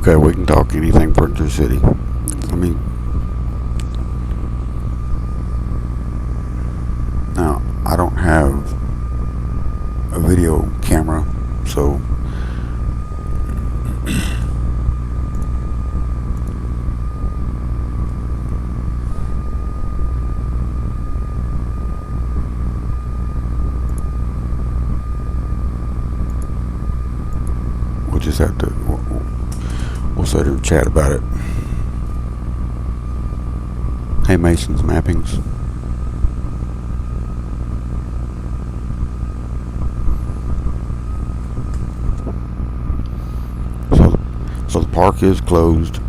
Okay, we can talk anything Frontier City. I mean, now I don't have a video camera, so we'll just have to we'll sit here and chat about it. Hey, Mason's mappings. So the park is closed.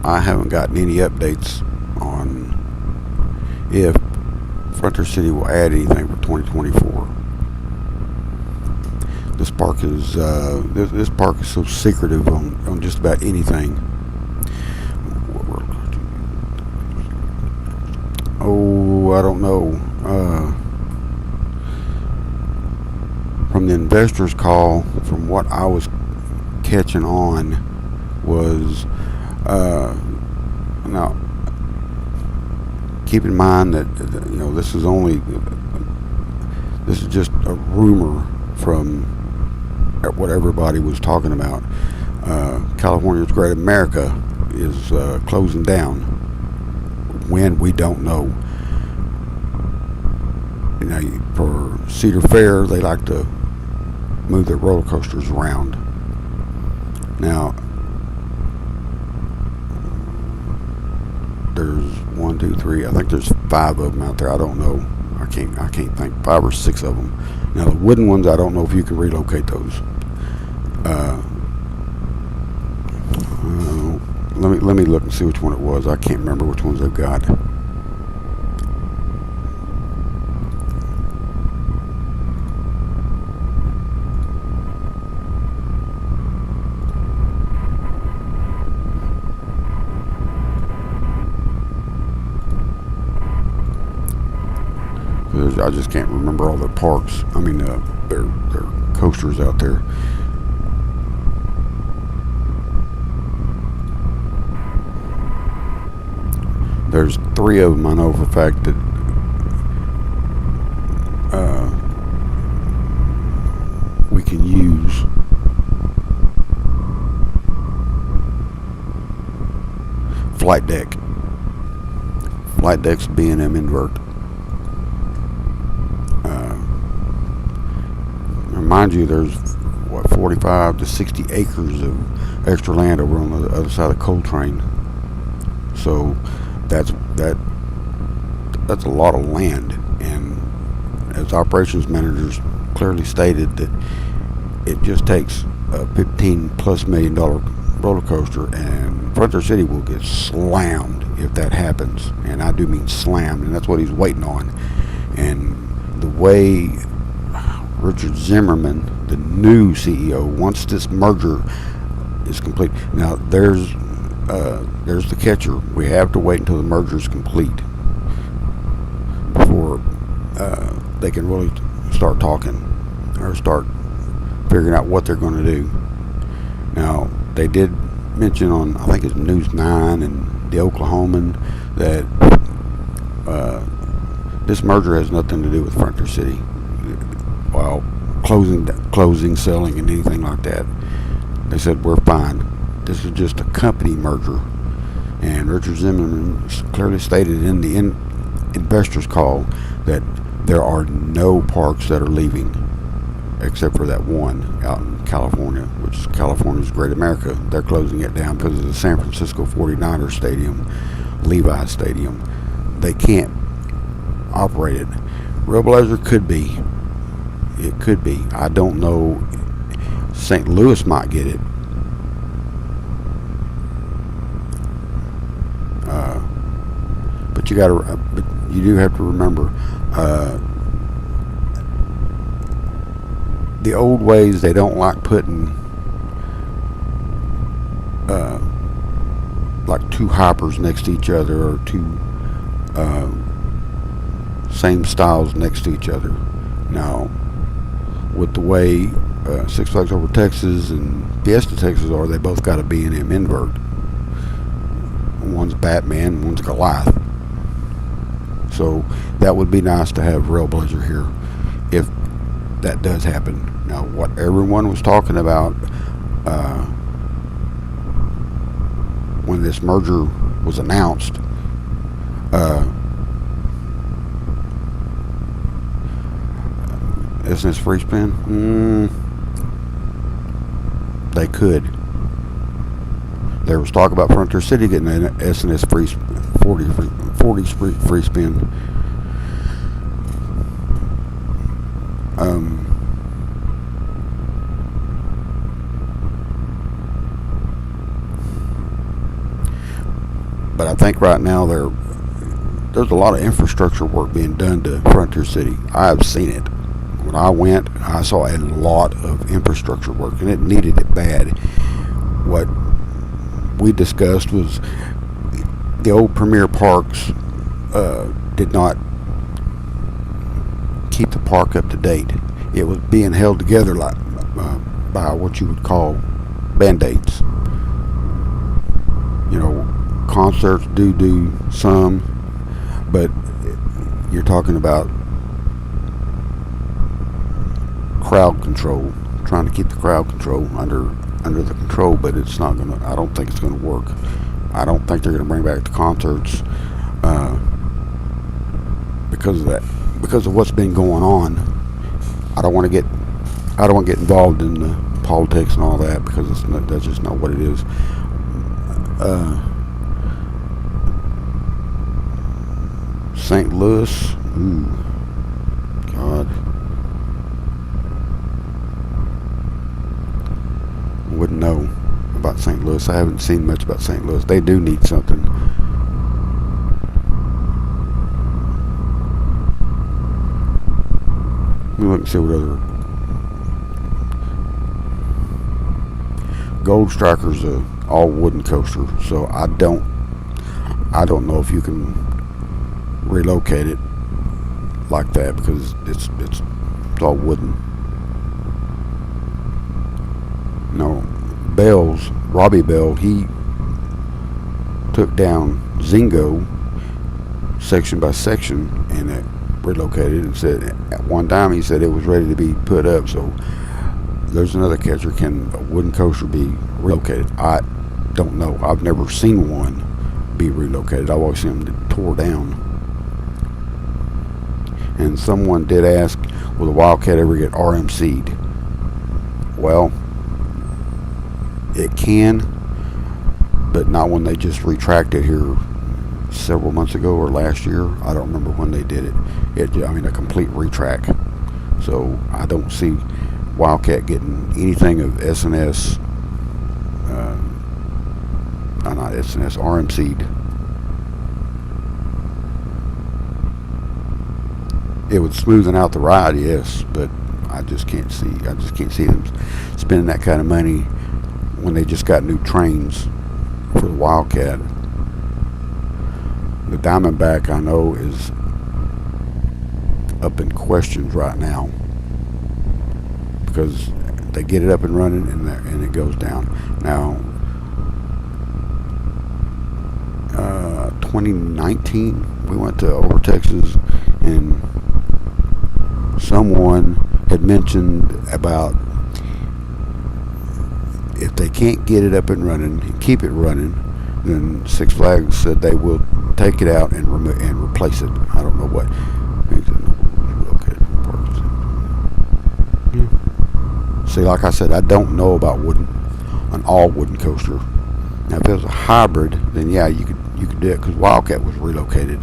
I haven't gotten any updates on if Frontier City will add anything for 2024. This park is this park is so secretive on just about anything. Oh, I don't know. From the investors' call, from what I was catching on, was now keep in mind that this is just a rumor from what everybody was talking about. California's Great America is closing down. When, we don't know. For Cedar Fair, they like to move their roller coasters around. Now, there's 1, 2, 3. I think there's 5 of them out there. I don't know. I can't think. 5 or 6 of them. Now the wooden ones, I don't know if you can relocate those. Let me look and see which one it was. I can't remember which ones they've got. I just can't remember all their parks. I mean, their coasters out there. There's 3 of them I know for a fact that we can use. Flight deck. Flight deck's B&M invert. Mind you, there's 45 to 60 acres of extra land over on the other side of Coltrane. So that's a lot of land, and as operations managers clearly stated, that it just takes a $15+ million roller coaster, and Frontier City will get slammed if that happens, and I do mean slammed, and that's what he's waiting on. And the way Richard Zimmerman, the new CEO, once this merger is complete. Now there's the catcher. We have to wait until the merger is complete before they can really start talking or start figuring out what they're going to do. Now they did mention on, I think it's News 9 and the Oklahoman, that this merger has nothing to do with Frontier City. While closing, selling, and anything like that, they said we're fine. This is just a company merger, and Richard Zimmerman clearly stated in the investors' call that there are no parks that are leaving, except for that one out in California, which is California's Great America. They're closing it down because of the San Francisco 49ers Stadium, Levi Stadium. They can't operate it. Trailblazer could be. It could be. I don't know. St. Louis might get it. But you do have to remember, the old ways, they don't like putting like 2 hoppers next to each other, or 2 same styles next to each other. Now, with the way Six Flags Over Texas and Fiesta Texas are, they both got a B&M invert. One's Batman, one's Goliath. So that would be nice to have Railblazer here if that does happen. Now, what everyone was talking about when this merger was announced, S&S Free Spin, they could. There was talk about Frontier City getting an S&S free 40 free spin. But I think right now there's a lot of infrastructure work being done to Frontier City. I've seen it. When I went, I saw a lot of infrastructure work, and it needed it bad. What we discussed was the old Premier Parks did not keep the park up to date. It was being held together like by what you would call band-aids. You know, concerts do some, but you're talking about crowd control, trying to keep the crowd control under the control, but it's not gonna. I don't think it's gonna work. I don't think they're gonna bring back the concerts because of that, because of what's been going on. I don't want to get involved in the politics and all that, because that's just not what it is. St. Louis, God. Wouldn't know about St. Louis. I haven't seen much about St. Louis. They do need something. Let me look and see what other. Gold Striker's a all wooden coaster, so I don't know if you can relocate it like that, because it's all wooden. No, Robbie Bell, he took down Zingo section by section and it relocated, and said at one time he said it was ready to be put up. So there's another catcher. Can a wooden coaster be relocated? I don't know. I've never seen one be relocated. I've always seen them tore down. And someone did ask, will the Wildcat ever get RMC'd? Well, it can, but not when they just retracted here several months ago or last year. I don't remember when they did it. A complete retract. So I don't see Wildcat getting anything of S&S, not S&S, RMC'd. It would smoothen out the ride, yes, but I just can't see them spending that kind of money when they just got new trains for the Wildcat. The Diamondback, I know, is up in questions right now because they get it up and running and it goes down. Now, 2019, we went to Over Texas, and someone had mentioned about if they can't get it up and running and keep it running, then Six Flags said they will take it out and replace it. I don't know what. See, like I said, I don't know about an all wooden coaster. Now, if it was a hybrid, then yeah, you could do it, because Wildcat was relocated.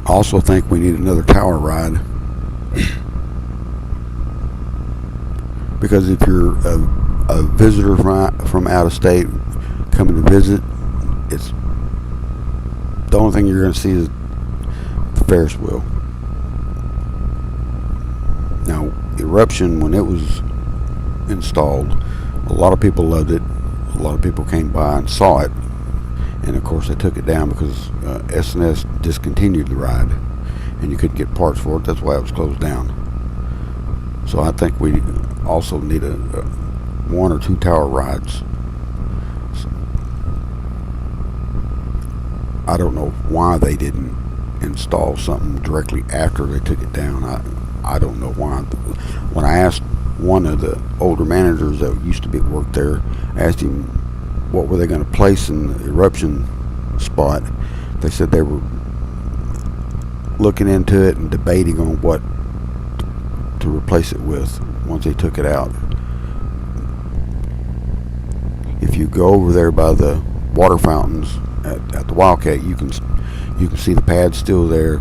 I also think we need another tower ride, because if you're a visitor from out of state coming to visit, it's the only thing you're going to see is Ferris wheel. Now, Eruption, when it was installed, a lot of people loved it. A lot of people came by and saw it, and of course they took it down because S&S discontinued the ride, and you couldn't get parts for it. That's why it was closed down. So I think we also need a 1 or 2 tower rides. I don't know why they didn't install something directly after they took it down. I don't know why. When I asked one of the older managers that used to work there, I asked him what were they going to place in the Eruption spot. They said they were looking into it and debating on what to replace it with once they took it out. If you go over there by the water fountains at the Wildcat, you can see the pad still there.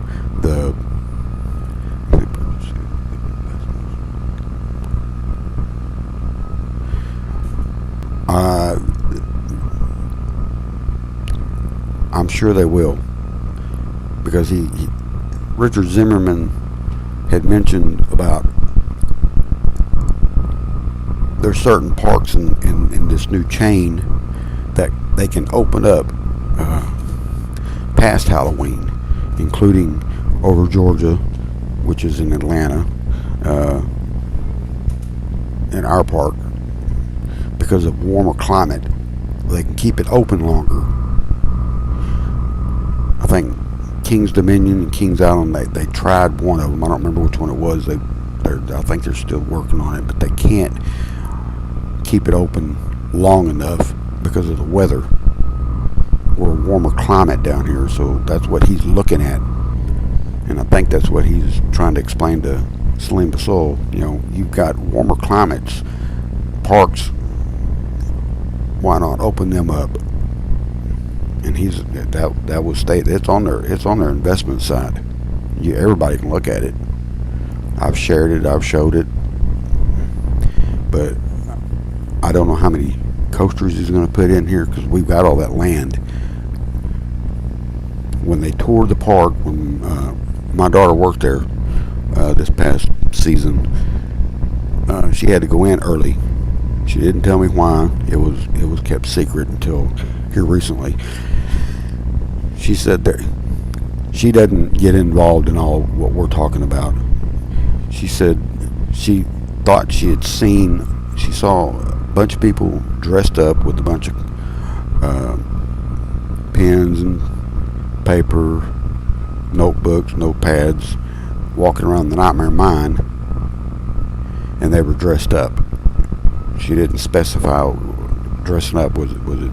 I'm sure they will, because Richard Zimmerman had mentioned about there's certain parks in this new chain that they can open up past Halloween, including over Georgia, which is in Atlanta, in our park. Because of warmer climate, they can keep it open longer. I think Kings Dominion and Kings Island, they tried one of them. I don't remember which one it was. I think they're still working on it, but they can't keep it open long enough because of the weather. We're a warmer climate down here, so that's what he's looking at, and I think that's what he's trying to explain to Salim Basoul. You know, you've got warmer climates, parks. Why not open them up? And that was stated. It's on their investment side. Everybody can look at it. I've shared it. I've showed it. But I don't know how many coasters he's going to put in here, because we've got all that land. When they toured the park, when my daughter worked there this past season, she had to go in early. She didn't tell me why. It was kept secret until here recently. She said that she doesn't get involved in all what we're talking about. She said she thought she saw a bunch of people dressed up with a bunch of pens and paper, notebooks, notepads, walking around the Nightmare Mine, and they were dressed up. She didn't specify dressing up. Was it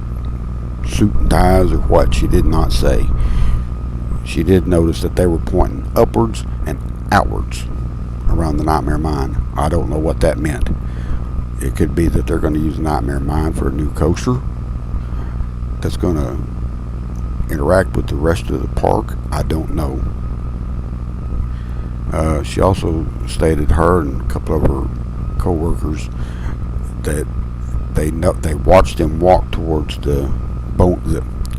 suit and ties or what? She did not say. She did notice that they were pointing upwards and outwards around the Nightmare Mine. I don't know what that meant. It could be that they're going to use Nightmare Mine for a new coaster that's going to interact with the rest of the park. I don't know. She also stated, her and a couple of her co-workers, that they watched him walk towards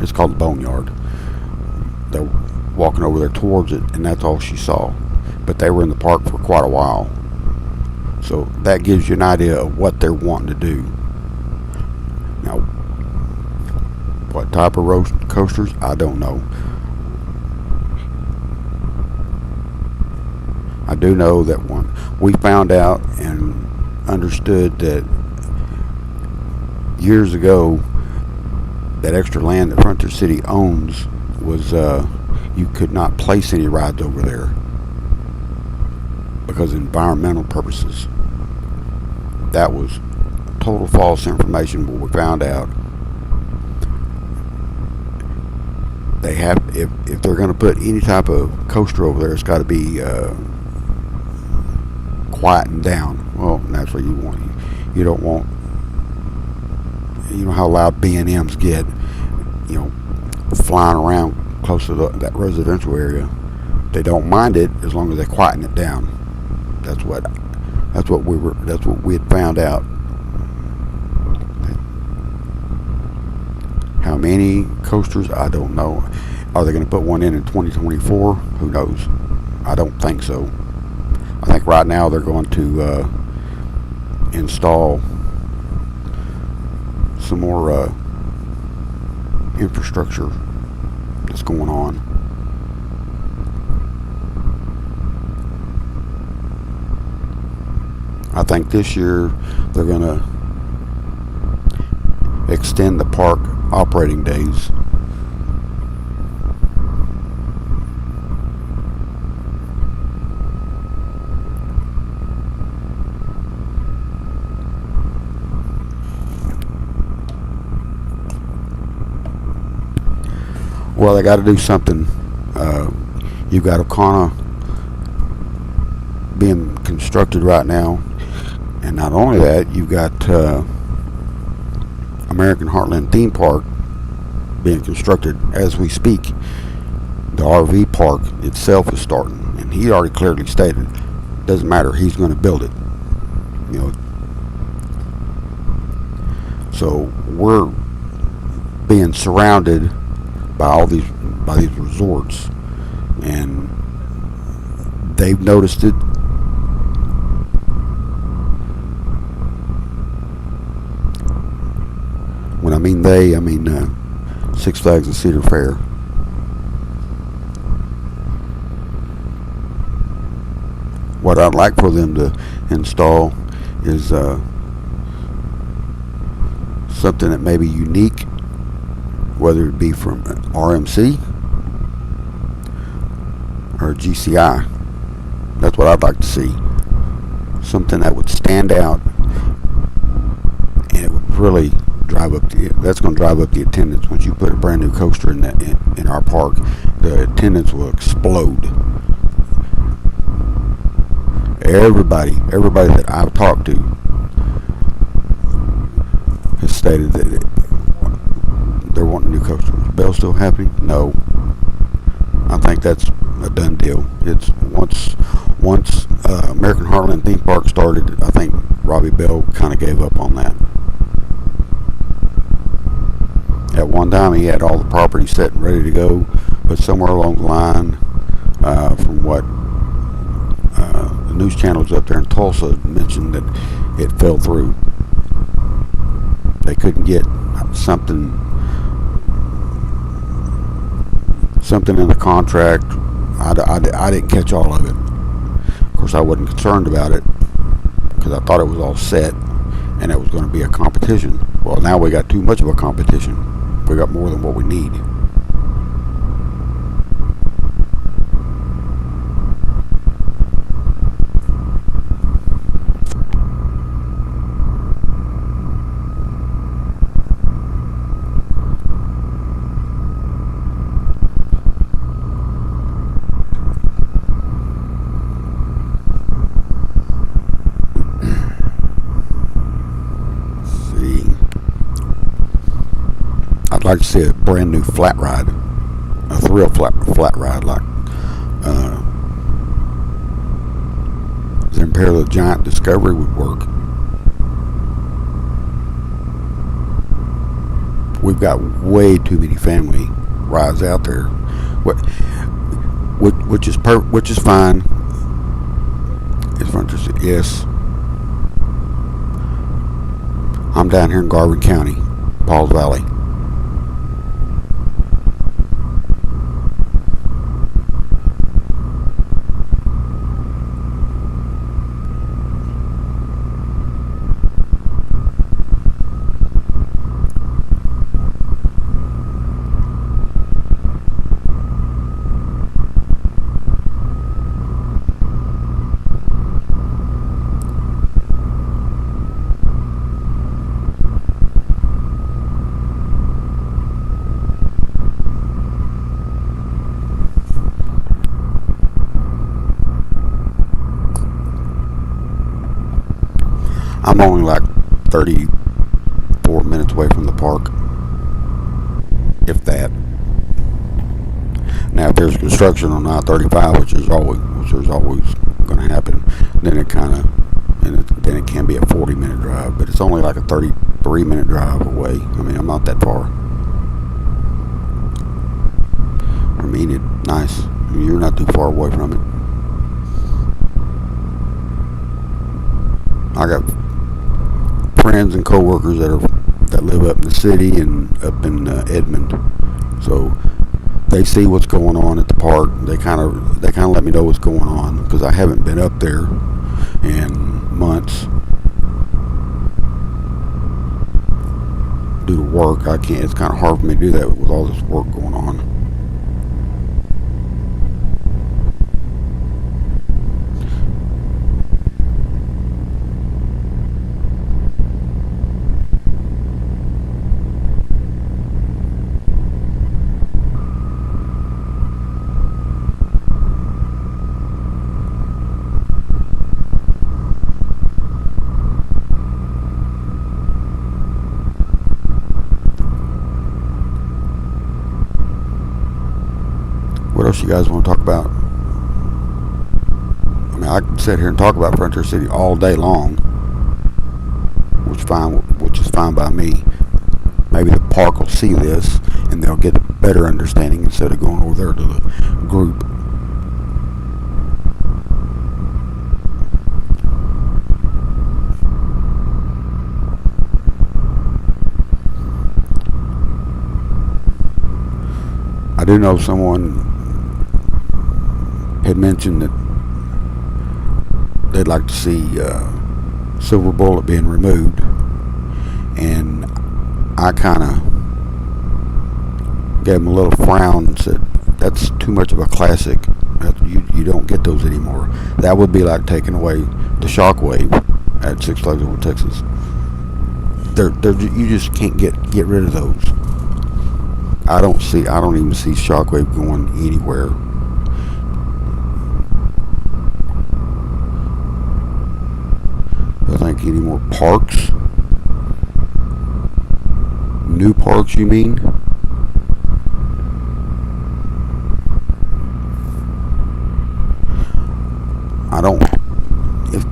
it's called the Boneyard. They're walking over there towards it, and that's all she saw. But they were in the park for quite a while, so that gives you an idea of what they're wanting to do. Now, what type of coasters, I don't know. I do know that we found out and understood that years ago, that extra land that Frontier City owns was you could not place any rides over there because of environmental purposes. That was total false information. What we found out, they have, if they're going to put any type of coaster over there, it's got to be quietened down. Well, naturally you don't want, you know how loud B&Ms get, you know, flying around close to that residential area. They don't mind it as long as they quieten it down. That's what we had found out. How many coasters, I don't know. Are they going to put one in 2024? Who knows? I don't think so. I think right now they're going to install some more infrastructure that's going on. I think this year they're going to extend the park operating days. Well, they got to do something. You've got O'Connor being constructed right now, and not only that, you've got American Heartland Theme Park being constructed as we speak. The RV park itself is starting, and he already clearly stated, doesn't matter, he's going to build it. You know, so we're being surrounded by these resorts, and they've noticed it. When I mean they, I mean Six Flags and Cedar Fair. What I'd like for them to install is something that may be unique, whether it be from RMC or GCI. That's what I'd like to see. Something that would stand out, and it would really drive up. That's going to drive up the attendance. Once you put a brand new coaster in our park, the attendance will explode. Everybody that I've talked to has stated that they're wanting a new coaster. Is Bell still happening? No. I think that's a done deal. It's once American Heartland Theme Park started, I think Robbie Bell kind of gave up on that. At one time, he had all the property set and ready to go, but somewhere along the line, from what the news channels up there in Tulsa mentioned, that it fell through. They couldn't get something in the contract. I didn't catch all of it. Of course, I wasn't concerned about it because I thought it was all set and it was going to be a competition. Well, now we got too much of a competition. We got more than what we need. I'd like to see a brand new flat ride, a thrill flat ride like the Imperial Giant Discovery would work. We've got way too many family rides out there, which is fine. It's fun to see. Yes, I'm down here in Garvin County, Pauls Valley. I'm only like 34 minutes away from the park, if that. Now, if there's construction on I-35, which is always going to happen, then it can be a 40-minute drive. But it's only like a 33-minute drive away. I mean, I'm not that far. I mean, it's nice. You're not too far away from it. I got friends and coworkers that live up in the city and up in Edmond, so they see what's going on at the park. They kind of let me know what's going on because I haven't been up there in months due to work. I can't. It's kind of hard for me to do that with all this work going on. What else you guys want to talk about? I mean, I can sit here and talk about Frontier City all day long, which is fine by me. Maybe the park will see this and they'll get a better understanding instead of going over there to the group. I do know someone had mentioned that they'd like to see Silver Bullet being removed, and I kind of gave him a little frown and said, "That's too much of a classic. You don't get those anymore. That would be like taking away the Shockwave at Six Flags Over Texas. You just can't get rid of those. I don't even see Shockwave going anywhere." I think any more parks? New parks, you mean? I don't. If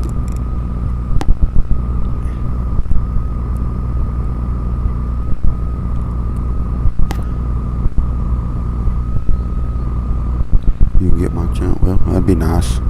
you can get my channel, well, that'd be nice.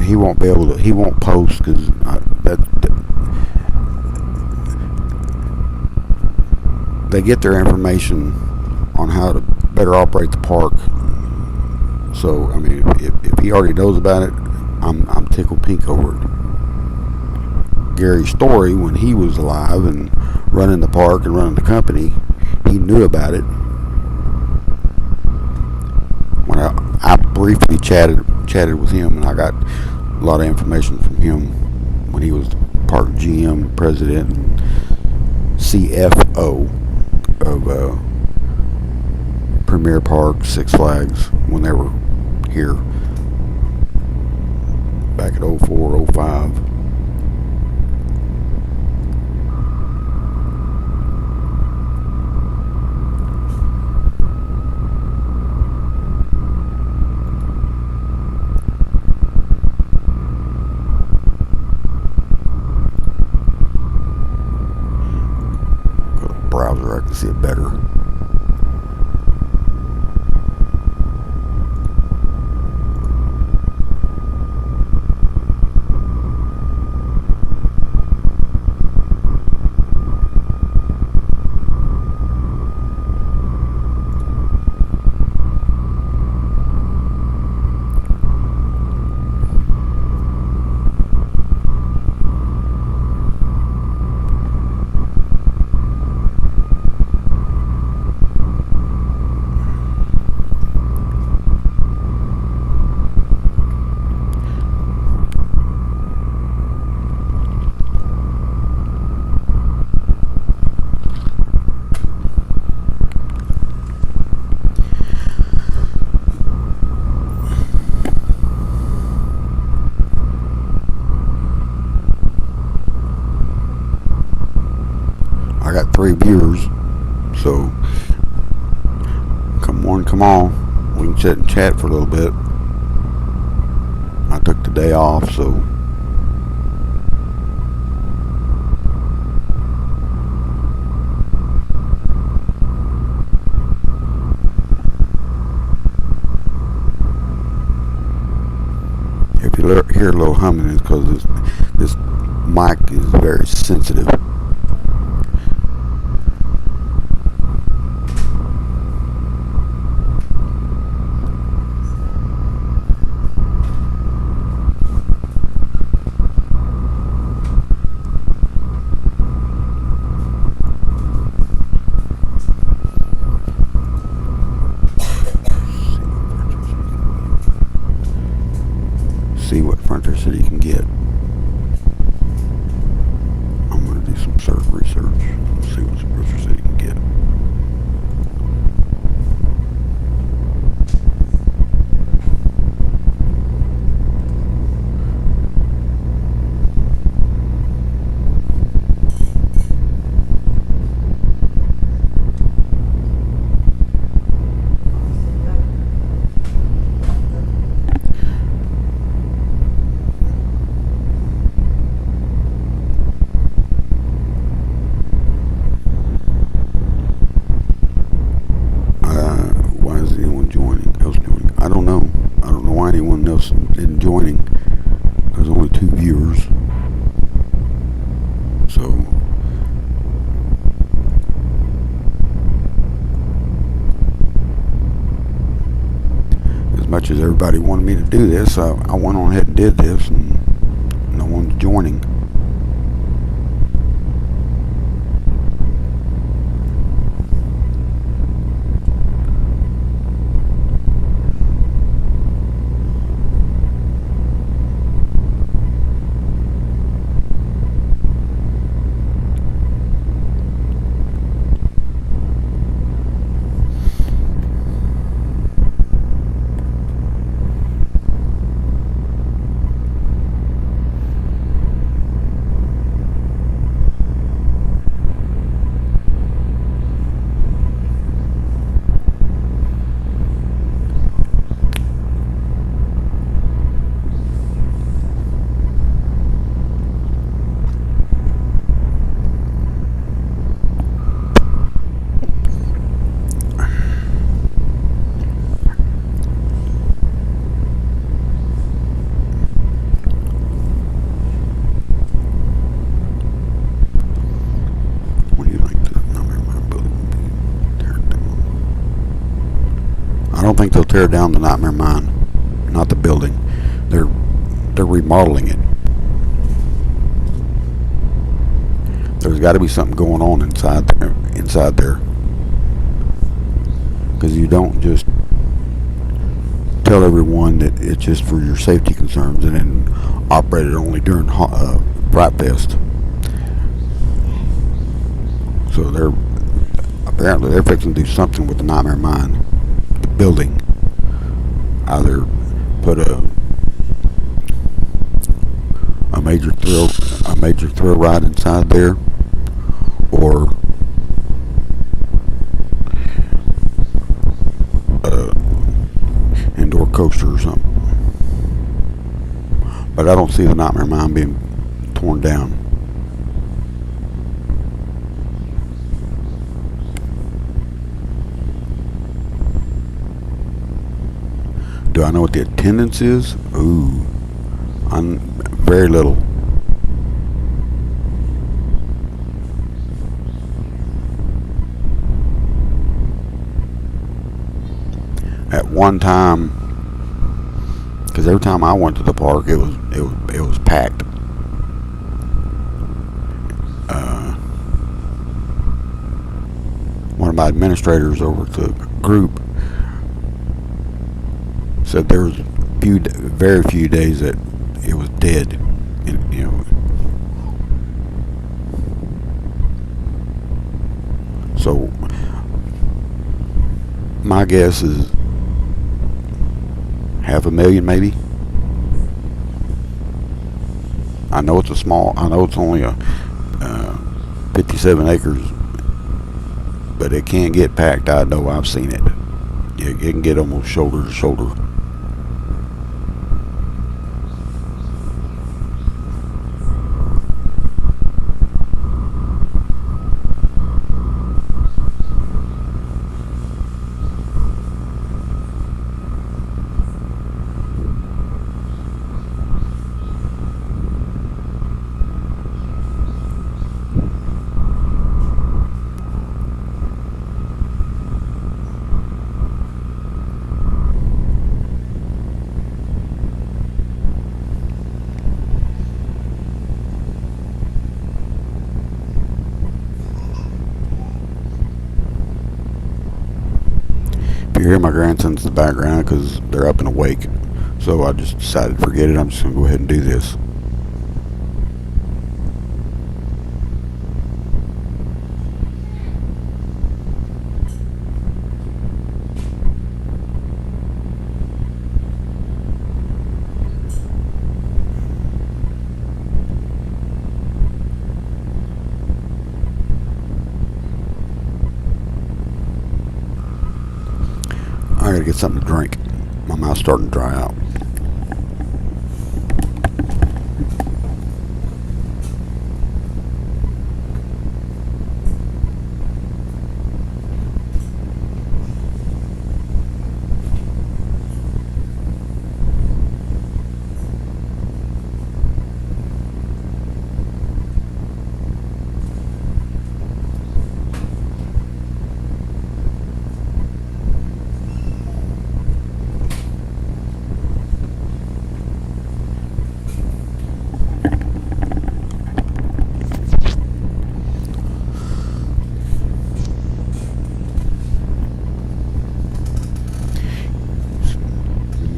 He won't be able to. He won't post because they get their information on how to better operate the park. So I mean, if he already knows about it, I'm tickled pink over it. Gary Story, when he was alive and running the park and running the company, he knew about it. When I briefly chatted with him, and I got a lot of information from him when he was park GM, president, and CFO of Premier Park, Six Flags, when they were here back at 04, 05. Browser, I can see it better. years. So come on, we can sit and chat for a little bit. I took the day off, so if you hear a little humming, it's because this mic is very sensitive. See what Frontier City can get. I'm going to do some surf research. See what Frontier City can get. Why is anyone else joining? I don't know. I don't know why anyone else isn't joining. There's only 2 viewers. So as much as everybody wanted me to do this, I went on ahead and did this, and no one's joining. I don't think they'll tear down the Nightmare Mine, not the building. They're remodeling it. There's got to be something going on inside there, because you don't just tell everyone that it's just for your safety concerns and then operate it only during Fright Fest. So apparently they're fixing to do something with the Nightmare Mine building. Either put a major thrill ride inside there, or indoor coaster or something. But I don't see the Nightmare Mine being torn down. Do I know what the attendance is? Ooh, very little. At one time, because every time I went to the park, it was packed. One of my administrators over at the group said there was very few days that it was dead. And, so my guess is 500,000 maybe. I know it's only a 57 acres but it can't get packed. I know, I've seen it. It can get almost shoulder to shoulder. If you hear my grandsons in the background, because they're up and awake, so I just decided, forget it, I'm just going to go ahead and do this. I gotta get something to drink. My mouth's starting to dry out.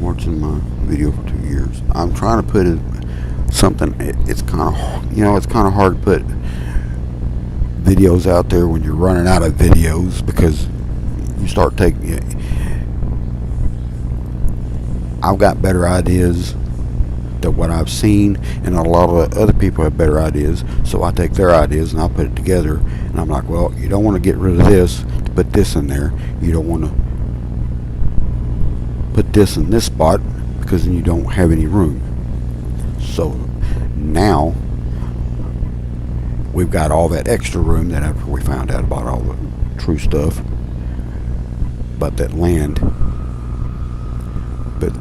Watching my video for 2 years. I'm trying to put something. It's kind of, it's kind of hard to put videos out there when you're running out of videos, because you start taking. I've got better ideas than what I've seen, and a lot of other people have better ideas. So I take their ideas and I put it together, and I'm like, well, you don't want to get rid of this to put this in there. You don't want to put this in this spot, because then you don't have any room. So now we've got all that extra room that after we found out about all the true stuff about that land. But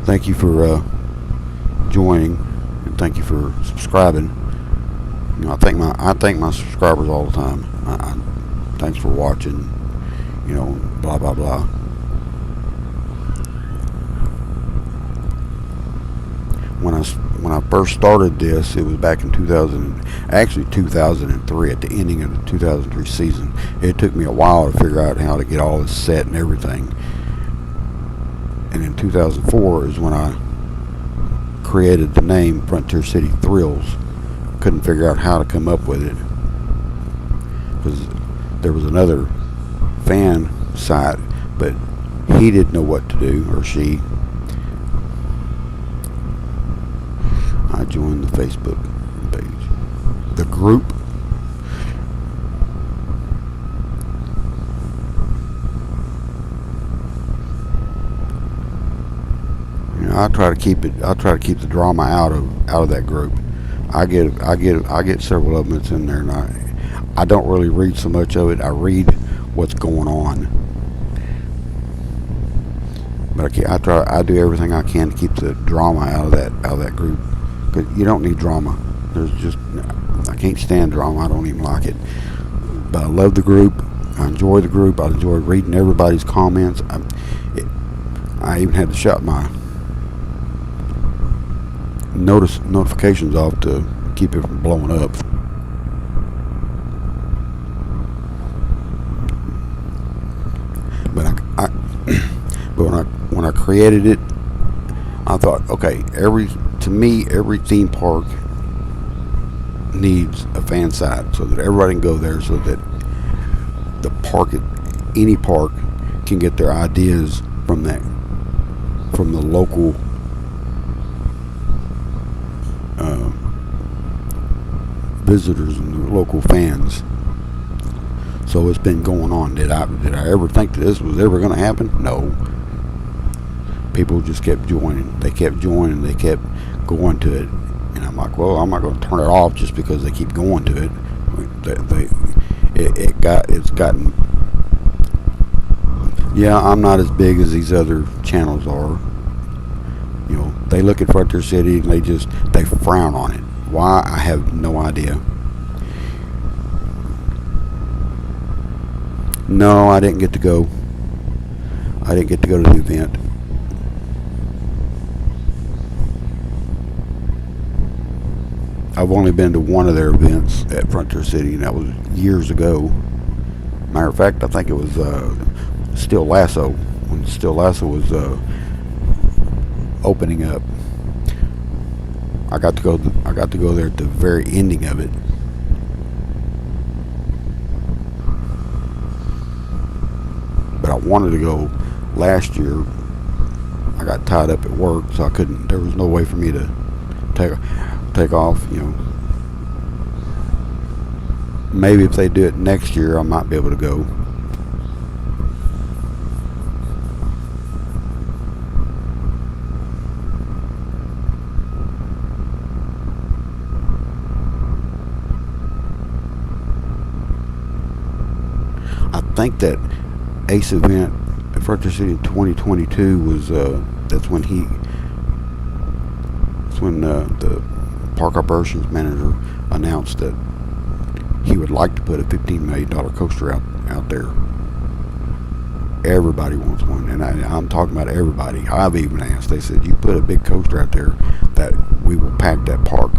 thank you for joining, and thank you for subscribing. I thank my subscribers all the time. Thanks for watching. Blah blah blah. When I first started this, it was back in 2003, at the ending of the 2003 season. It took me a while to figure out how to get all this set and everything. And in 2004 is when I created the name Frontier City Thrills. Couldn't figure out how to come up with it, because there was another fan site, but he didn't know what to do, or she. I joined the Facebook page, the group. I try to keep the drama out of that group. I get several of them that's in there, and I don't really read so much of it. I read what's going on, but I do everything I can to keep the drama out of that group. Because you don't need drama. I can't stand drama. I don't even like it. But I love the group. I enjoy the group. I enjoy reading everybody's comments. I even had to shut my notifications off to keep it from blowing up. But when I created it, I thought, okay, every theme park needs a fan site, so that everybody can go there, so that any park can get their ideas from the local visitors and the local fans. So it's been going on. Did I ever think that this was ever going to happen? No. People just kept joining. They kept joining. They kept going to it. And I'm like, well, I'm not going to turn it off just because they keep going to it. It's gotten. Yeah, I'm not as big as these other channels are. You know, they look at Frontier City and they frown on it. Why? I have no idea. No, I didn't get to go. I didn't get to go to the event. I've only been to one of their events at Frontier City, and that was years ago. Matter of fact, I think it was Still Lasso, when Still Lasso was opening up. I got to go there at the very ending of it. But I wanted to go last year. I got tied up at work, so I couldn't. There was no way for me to take off. You know, maybe if they do it next year, I might be able to go. I think that Ace event at Frontier City in 2022 was that's when the park operations manager announced that he would like to put a $15 million coaster out there. Everybody wants one, and I'm talking about everybody. I've even asked. They said, you put a big coaster out there, that we will pack that park.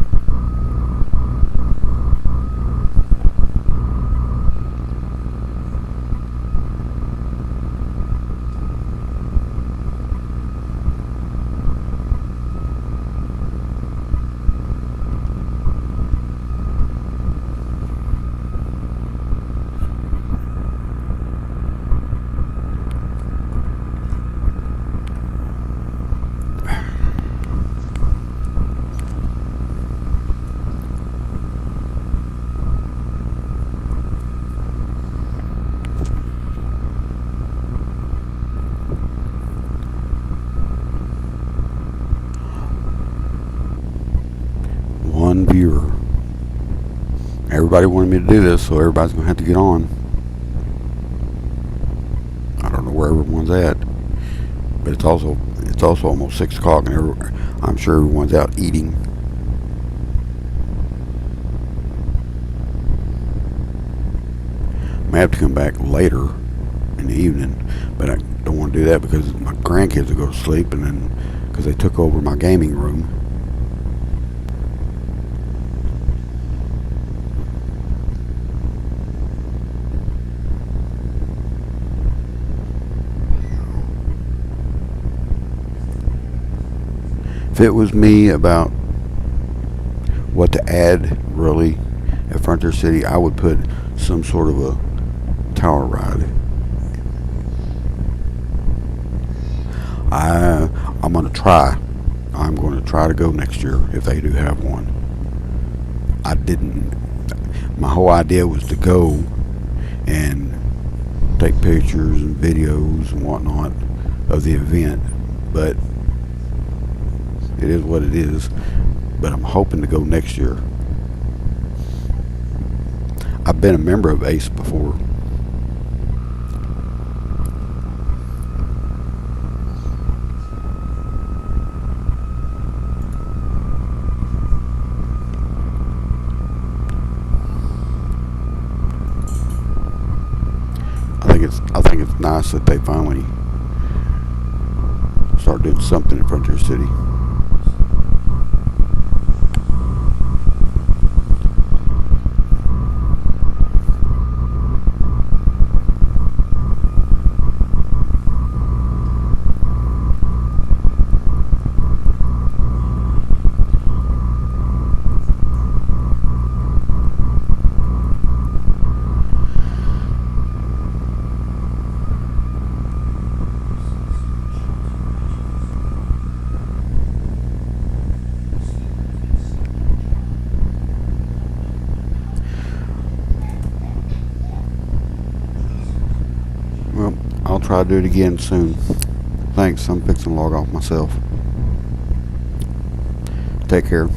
One viewer. Everybody wanted me to do this, so everybody's going to have to get on. I don't know where everyone's at, but it's also almost 6 o'clock, and I'm sure everyone's out eating. May have to come back later in the evening, but I don't want to do that because my grandkids will go to sleep, and then because they took over my gaming room. If it was me about what to add really at Frontier City, I would put some sort of a tower ride. I'm going to try. I'm going to try to go next year if they do have one. My whole idea was to go and take pictures and videos and whatnot of the event, but it is what it is. But I'm hoping to go next year. I've been a member of ACE before. I think it's nice that they finally start doing something in Frontier City. I'll try to do it again soon. Thanks. I'm fixing to log off myself. Take care.